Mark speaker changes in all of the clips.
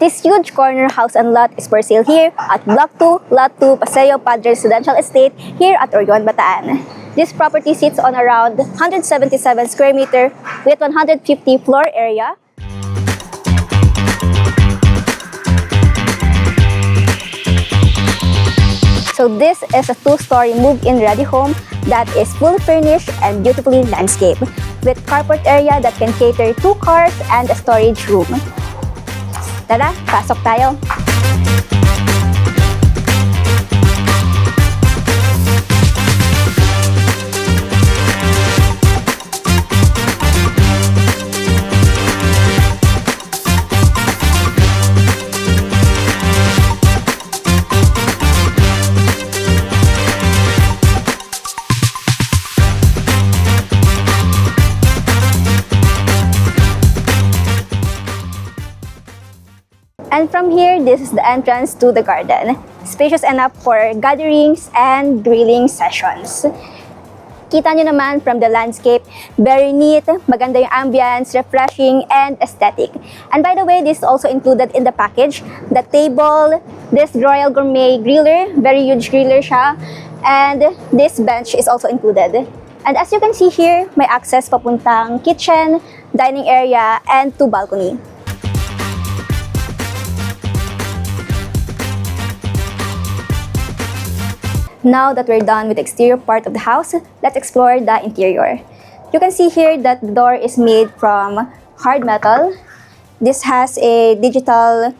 Speaker 1: This huge corner house and lot is for sale here at Block 2, Lot 2, Paseo Padre Residential Estate here at Orion, Bataan. This property sits on around 177 square meter with 150 floor area. So this is a two-story move-in ready home that is fully furnished and beautifully landscaped with carport area that can cater 2 cars and a storage room. Tara, pasok tayo! And from here, this is the entrance to the garden. Spacious enough for gatherings and grilling sessions. Kita nyo naman from the landscape, very neat, maganda yung ambience, refreshing, and aesthetic. And by the way, this is also included in the package. The table, this Royal Gourmet griller, very huge griller siya. And this bench is also included. And as you can see here, may access papuntang kitchen, dining area, and 2 balcony. Now that we're done with the exterior part of the house, let's explore the interior. You can see here that the door is made from hard metal. This has a digital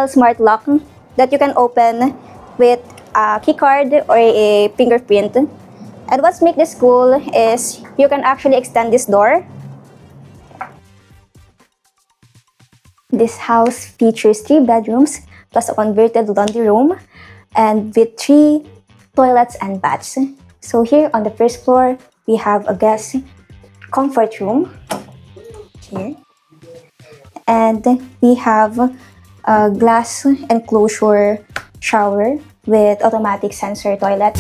Speaker 1: smart lock that you can open with a keycard or a fingerprint. And what makes this cool is you can actually extend this door. This house features 3 bedrooms plus a converted laundry room, and with 3 toilets and baths. So here on the first floor, we have a guest comfort room here. And we have a glass enclosure shower with automatic sensor toilets.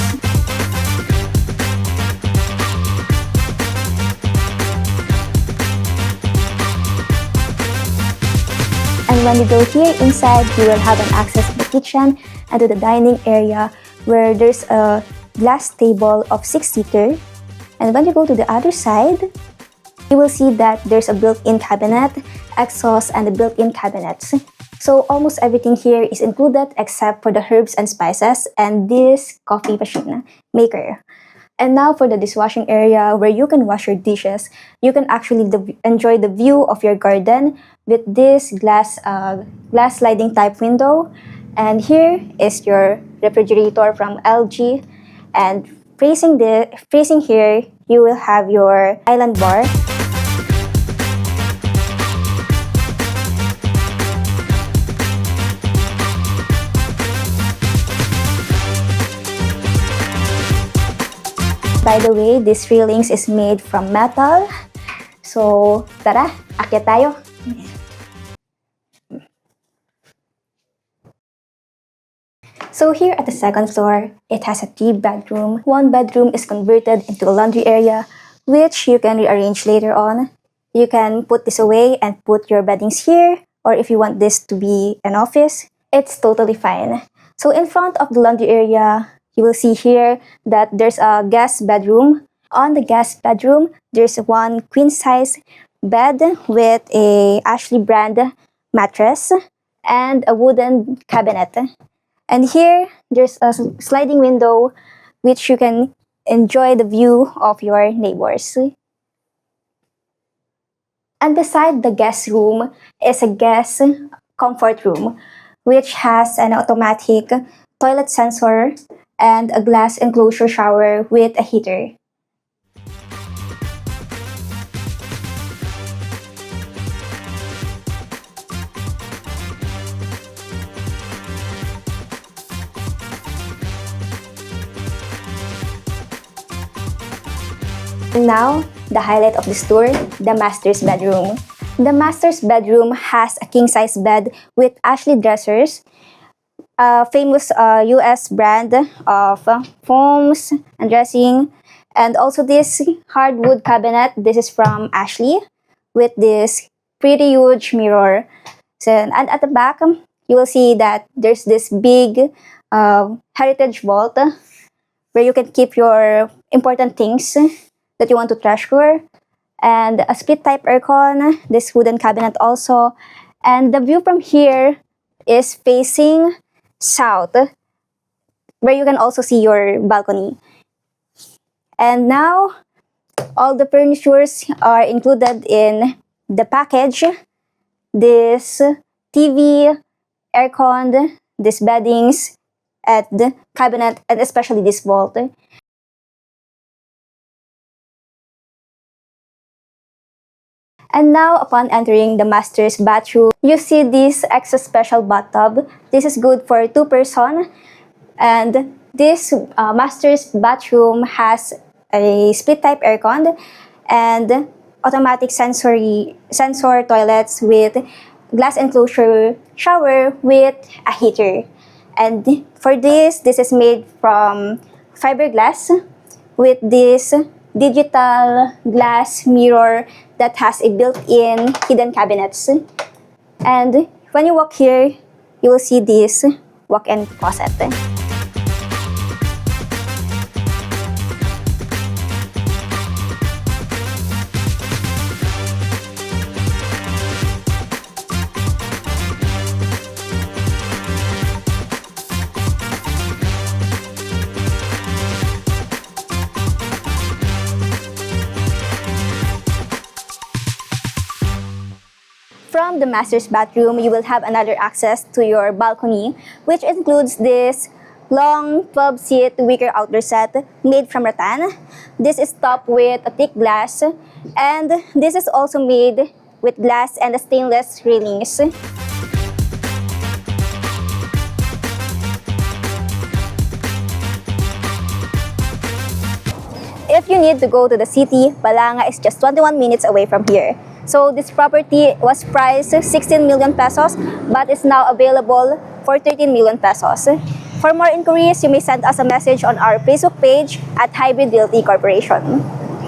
Speaker 1: And when you go here inside, you will have an access to the kitchen and to the dining area where there's a glass table of 6-seater. And when you go to the other side, you will see that there's a built-in cabinet, exhaust, and the built-in cabinets. So almost everything here is included except for the herbs and spices and this coffee machine maker. And now for the dishwashing area where you can wash your dishes, you can actually enjoy the view of your garden with this glass sliding type window. And here is your refrigerator from LG. And facing here, you will have your island bar. By the way, this railings is made from metal. So, tara, akyat tayo. So here at the second floor, it has a 3-bedroom. 1 bedroom is converted into a laundry area, which you can rearrange later on. You can put this away and put your beddings here, or if you want this to be an office, it's totally fine. So in front of the laundry area, you will see here that there's a guest bedroom. On the guest bedroom, there's 1 queen-size bed with a Ashley brand mattress and a wooden cabinet. And here, there's a sliding window which you can enjoy the view of your neighbors. And beside the guest room is a guest comfort room which has an automatic toilet sensor and a glass enclosure shower with a heater. Now, the highlight of this tour, the master's bedroom. The master's bedroom has a king-size bed with Ashley dressers, a famous US brand of foams and dressing, and also this hardwood cabinet. This is from Ashley with this pretty huge mirror. So, and at the back, you will see that there's this big heritage vault where you can keep your important things that you want to treasure. And a split type aircon, this wooden cabinet also. And the view from here is facing south, where you can also see your balcony. And now, all the furnitures are included in the package. This TV, aircon, these beddings, and the cabinet, and especially this vault. And now, upon entering the master's bathroom, you see this extra special bathtub. This is good for 2 persons. And this master's bathroom has a split type aircon and automatic sensor toilets with glass enclosure shower with a heater. And for this is made from fiberglass with this digital glass mirror that has a built-in hidden cabinets. And when you walk here, you will see this walk-in closet. From the master's bathroom, you will have another access to your balcony, which includes this long 12-seat wicker outdoor set made from rattan. This is topped with a thick glass, and this is also made with glass and stainless railings. If you need to go to the city, Balanga is just 21 minutes away from here. So this property was priced 16 million pesos, but is now available for 13 million pesos. For more inquiries, you may send us a message on our Facebook page at Hybrid Realty Corporation.